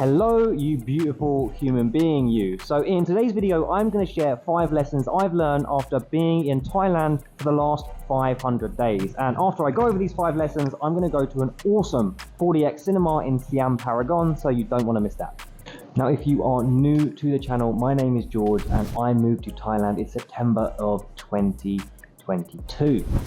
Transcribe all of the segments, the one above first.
Hello, you beautiful human being, you. So in today's video, I'm going to share 5 lessons I've learned after being in Thailand for the last 500 days. And after I go over these 5 lessons, I'm going to go to an awesome 4DX cinema in Siam Paragon, so you don't want to miss that. Now, if you are new to the channel, my name is George and I moved to Thailand in September of 2022.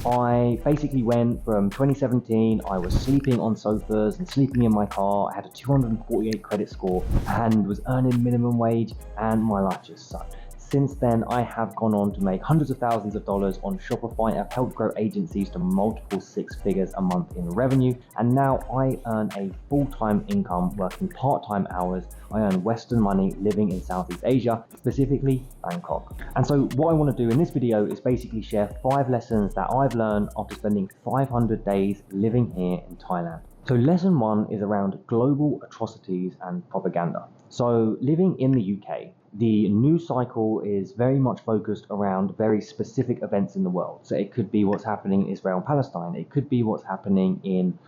I basically went from 2017, I was sleeping on sofas and sleeping in my car. I had a 248 credit score and was earning minimum wage, and my life just sucked. Since then, I have gone on to make hundreds of thousands of dollars on Shopify. I've helped grow agencies to multiple 6 figures a month in revenue. And now I earn a full-time income working part-time hours. I earn Western money living in Southeast Asia, specifically Bangkok. And so what I want to do in this video is basically share 5 lessons that I've learned after spending 500 days living here in Thailand. So lesson 1 is around global atrocities and propaganda. So living in the UK, the news cycle is very much focused around very specific events in the world. So it could be what's happening in Israel and Palestine. It could be what's happening in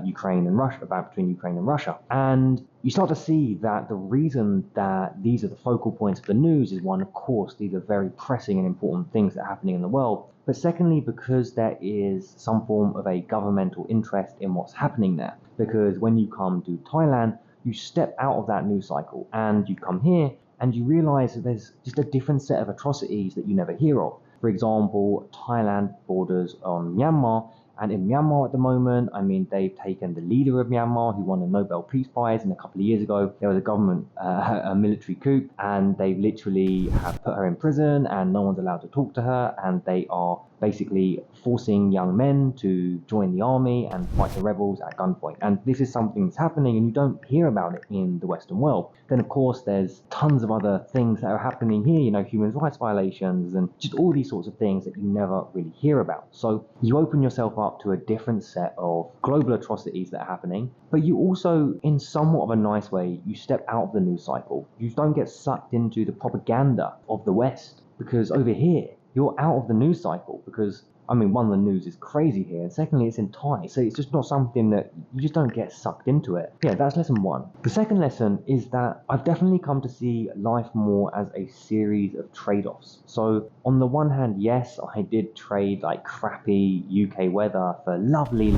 Ukraine and Russia, between Ukraine and Russia. And you start to see that the reason that these are the focal points of the news is, one, of course, these are very pressing and important things that are happening in the world. But secondly, because there is some form of a governmental interest in what's happening there. Because when you come to Thailand, you step out of that news cycle and you come here and you realize that there's just a different set of atrocities that you never hear of. For example, Thailand borders on Myanmar, and in Myanmar at the moment, I mean, they've taken the leader of Myanmar, who won a Nobel Peace Prize, and a couple of years ago, there was a government, a military coup, and they literally have put her in prison, and no one's allowed to talk to her, and they are basically forcing young men to join the army and fight the rebels at gunpoint. And this is something that's happening, and you don't hear about it in the Western world. Then, of course, there's tons of other things that are happening here, you know, human rights violations, and just all these sorts of things that you never really hear about. So you open yourself up to a different set of global atrocities that are happening, but you also, in somewhat of a nice way, you step out of the news cycle. You don't get sucked into the propaganda of the West, because over here, you're out of the news cycle because, I mean, one, the news is crazy here, and secondly, it's in Thai, so it's just not something that you just don't get sucked into it. Yeah, that's lesson 1. The second lesson is that I've definitely come to see life more as a series of trade-offs. So on the one hand, yes, I did trade like crappy UK weather for lovely,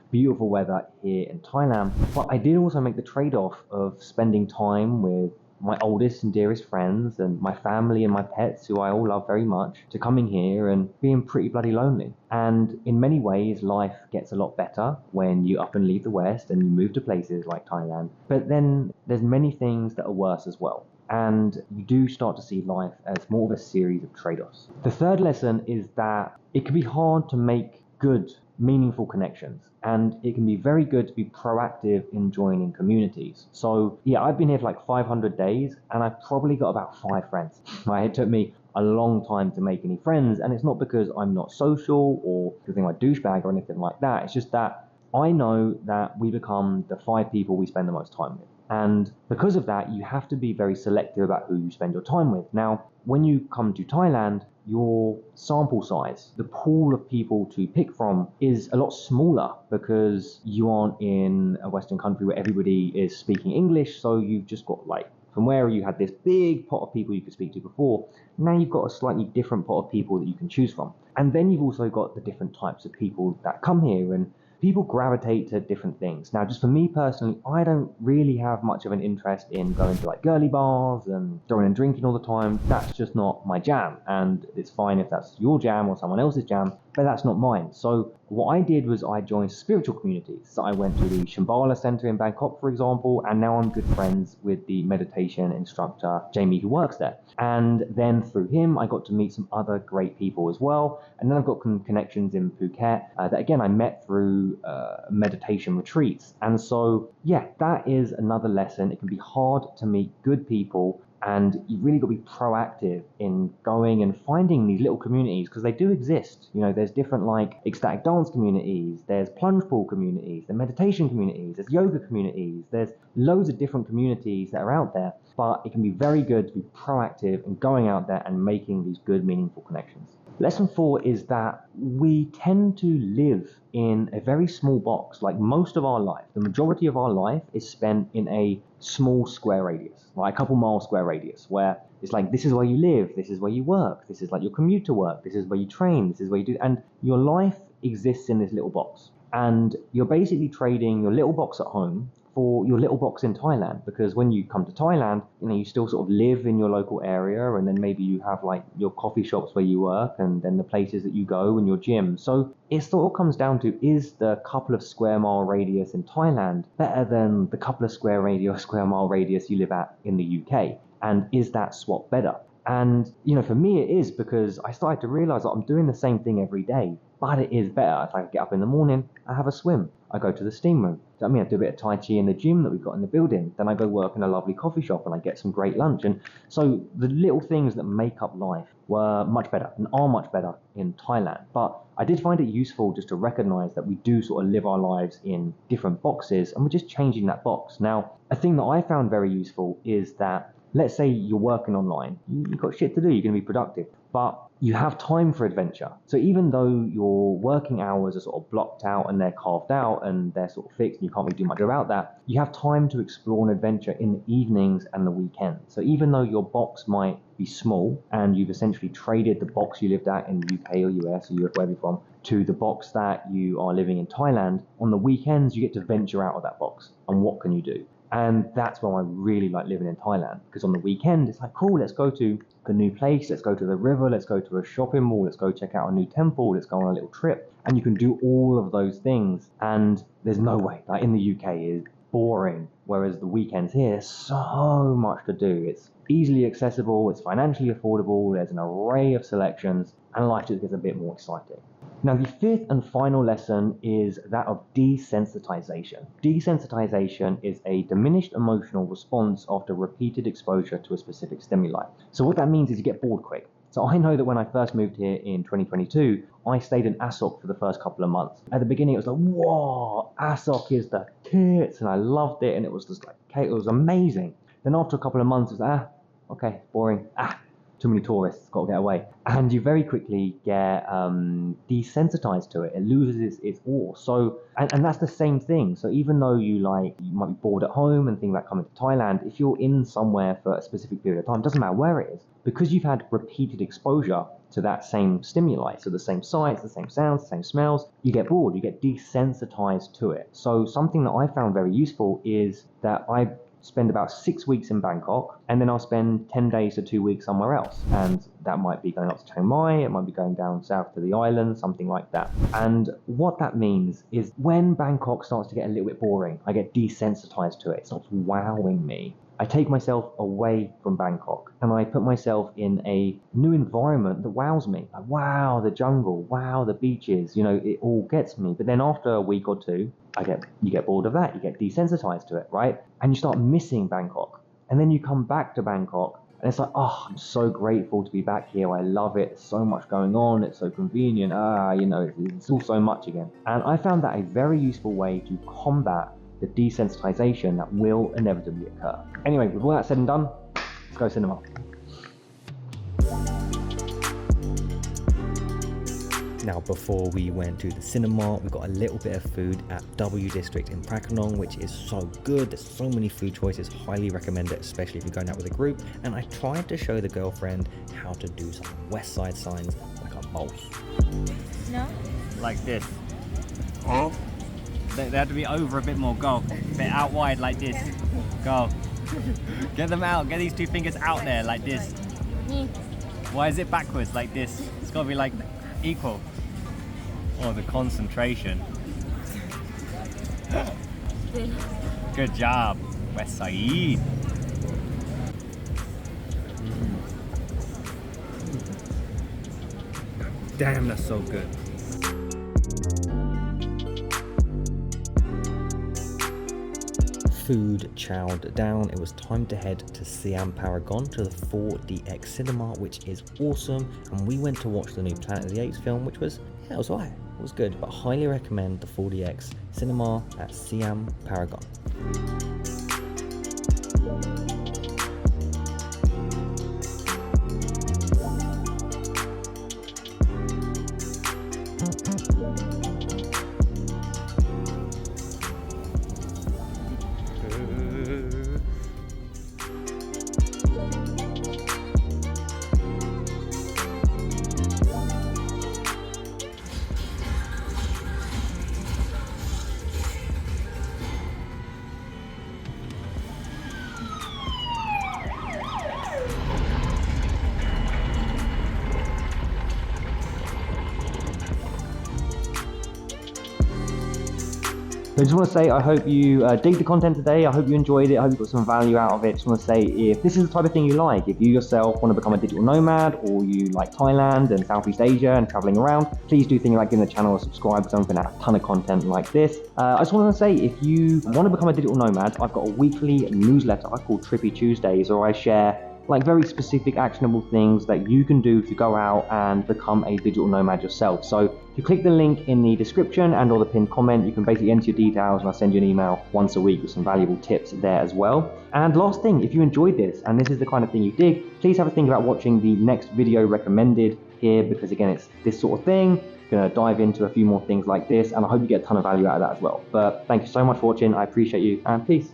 beautiful weather here in Thailand, but I did also make the trade-off of spending time with my oldest and dearest friends and my family and my pets, who I all love very much, to coming here and being pretty bloody lonely. And in many ways, life gets a lot better when you up and leave the West and you move to places like Thailand. But then there's many things that are worse as well. And you do start to see life as more of a series of trade-offs. The third lesson is that it can be hard to make good, meaningful connections, and it can be very good to be proactive in joining communities. So yeah, I've been here for like 500 days and I've probably got about 5 friends. It took me a long time to make any friends, and it's not because I'm not social or because I'm a douchebag or anything like that. It's just that I know that we become the 5 people we spend the most time with. And because of that, you have to be very selective about who you spend your time with. Now, when you come to Thailand, your sample size, the pool of people to pick from, is a lot smaller because you aren't in a Western country where everybody is speaking English. So you've just got, like, from where you had this big pot of people you could speak to before, now you've got a slightly different pot of people that you can choose from. And then you've also got the different types of people that come here, and people gravitate to different things. Now, just for me personally, I don't really have much of an interest in going to like girly bars and going and drinking all the time. That's just not my jam, and it's fine if that's your jam or someone else's jam, but that's not mine. So what I did was I joined spiritual communities. So I went to the Shambhala Center in Bangkok, for example, and now I'm good friends with the meditation instructor, Jamie, who works there. And then through him, I got to meet some other great people as well. And then I've got some connections in Phuket that, again, I met through meditation retreats. And so, yeah, that is another lesson. It can be hard to meet good people, and you really got to be proactive in going and finding these little communities, because they do exist. You know, there's different like ecstatic dance communities, there's plunge pool communities, there's meditation communities, there's yoga communities, there's loads of different communities that are out there. But it can be very good to be proactive in going out there and making these good, meaningful connections. Lesson 4 is that we tend to live in a very small box. Like most of our life, the majority of our life is spent in a small square radius, like a couple mile square radius, where it's like, this is where you live, this is where you work, this is like your commute to work, this is where you train, this is where you do, and your life exists in this little box. And you're basically trading your little box at home for your little box in Thailand, because when you come to Thailand, you still sort of live in your local area, and then maybe you have like your coffee shops where you work, and then the places that you go and your gym. So it sort of comes down to, is the couple of square mile radius in Thailand better than the couple of square mile radius you live at in the UK? And is that swap better? And, for me it is, because I started to realize that I'm doing the same thing every day, but it is better. If I get up in the morning, I have a swim. I go to the steam room. I do a bit of Tai Chi in the gym that we've got in the building. Then I go work in a lovely coffee shop and I get some great lunch. And so the little things that make up life were much better and are much better in Thailand. But I did find it useful just to recognize that we do sort of live our lives in different boxes, and we're just changing that box. Now, a thing that I found very useful is that, let's say you're working online, you've got shit to do, you're going to be productive, but you have time for adventure. So even though your working hours are sort of blocked out and they're carved out and they're sort of fixed and you can't really do much about that, you have time to explore an adventure in the evenings and the weekends. So even though your box might be small and you've essentially traded the box you lived at in the UK or US or Europe, wherever you're from, to the box that you are living in Thailand, on the weekends you get to venture out of that box. And what can you do? And that's why I really like living in Thailand, because on the weekend it's like, cool, let's go to a new place, let's go to the river, let's go to a shopping mall, let's go check out a new temple, let's go on a little trip. And you can do all of those things, and there's no way, like in the UK is boring, whereas the weekends here, there's so much to do. It's easily accessible, it's financially affordable, there's an array of selections, and life just gets a bit more exciting. Now, the fifth and final lesson is that of desensitization. Desensitization is a diminished emotional response after repeated exposure to a specific stimuli. So what that means is you get bored quick. So I know that when I first moved here in 2022, I stayed in Asok for the first couple of months. At the beginning, it was like, whoa, Asok is the tits, and I loved it, and it was just like, okay, it was amazing. Then after a couple of months, it was okay, boring, too many tourists, got to get away. And you very quickly get desensitized to it. It loses its awe. So, and that's the same thing. So even though you might be bored at home and think about coming to Thailand, if you're in somewhere for a specific period of time, doesn't matter where it is, because you've had repeated exposure to that same stimuli, so the same sights, the same sounds, the same smells, you get bored, you get desensitized to it. So something that I found very useful is that I spend about 6 weeks in Bangkok, and then I'll spend 10 days to 2 weeks somewhere else. And that might be going up to Chiang Mai, it might be going down south to the islands, something like that. And what that means is when Bangkok starts to get a little bit boring, I get desensitized to it, it starts wowing me. I take myself away from Bangkok and I put myself in a new environment that wows me. Like, wow, the jungle, wow, the beaches, it all gets me. But then after a week or two, you get bored of that, you get desensitized to it, right? And you start missing Bangkok. And then you come back to Bangkok and it's like, oh, I'm so grateful to be back here. I love it. There's so much going on. It's so convenient. It's all so much again. And I found that a very useful way to combat the desensitization that will inevitably occur. Anyway, with all that said and done, let's go cinema. Now, before we went to the cinema, we got a little bit of food at W District in Prakanong, which is so good. There's so many food choices. Highly recommend it, especially if you're going out with a group. And I tried to show the girlfriend how to do some West Side signs like a mouse. No? Like this. Huh? They have to be over a bit more. Go. A bit out wide like this. Go. Get them out. Get these two fingers out there like this. Why is it backwards like this? It's got to be like equal. Oh, the concentration. Good job, West Side. Damn, that's so good. Food chowed down, it was time to head to Siam Paragon to the 4DX cinema, which is awesome, and we went to watch the new Planet of the Apes film, which was, it was alright, it was good, but highly recommend the 4DX cinema at Siam Paragon. I just want to say I hope you dig the content today. I hope you enjoyed it. I hope you got some value out of it. Just want to say if this is the type of thing you like, if you yourself want to become a digital nomad or you like Thailand and Southeast Asia and traveling around, please do think about giving the channel a subscribe because I'm going to have a ton of content like this. I just want to say if you want to become a digital nomad, I've got a weekly newsletter called Trippy Tuesdays where I share like very specific actionable things that you can do to go out and become a digital nomad yourself. So if you click the link in the description and or the pinned comment, you can basically enter your details and I'll send you an email once a week with some valuable tips there as well. And last thing, if you enjoyed this and this is the kind of thing you dig, please have a think about watching the next video recommended here, because again, it's this sort of thing. Going to dive into a few more things like this, and I hope you get a ton of value out of that as well. But thank you so much for watching. I appreciate you, and peace.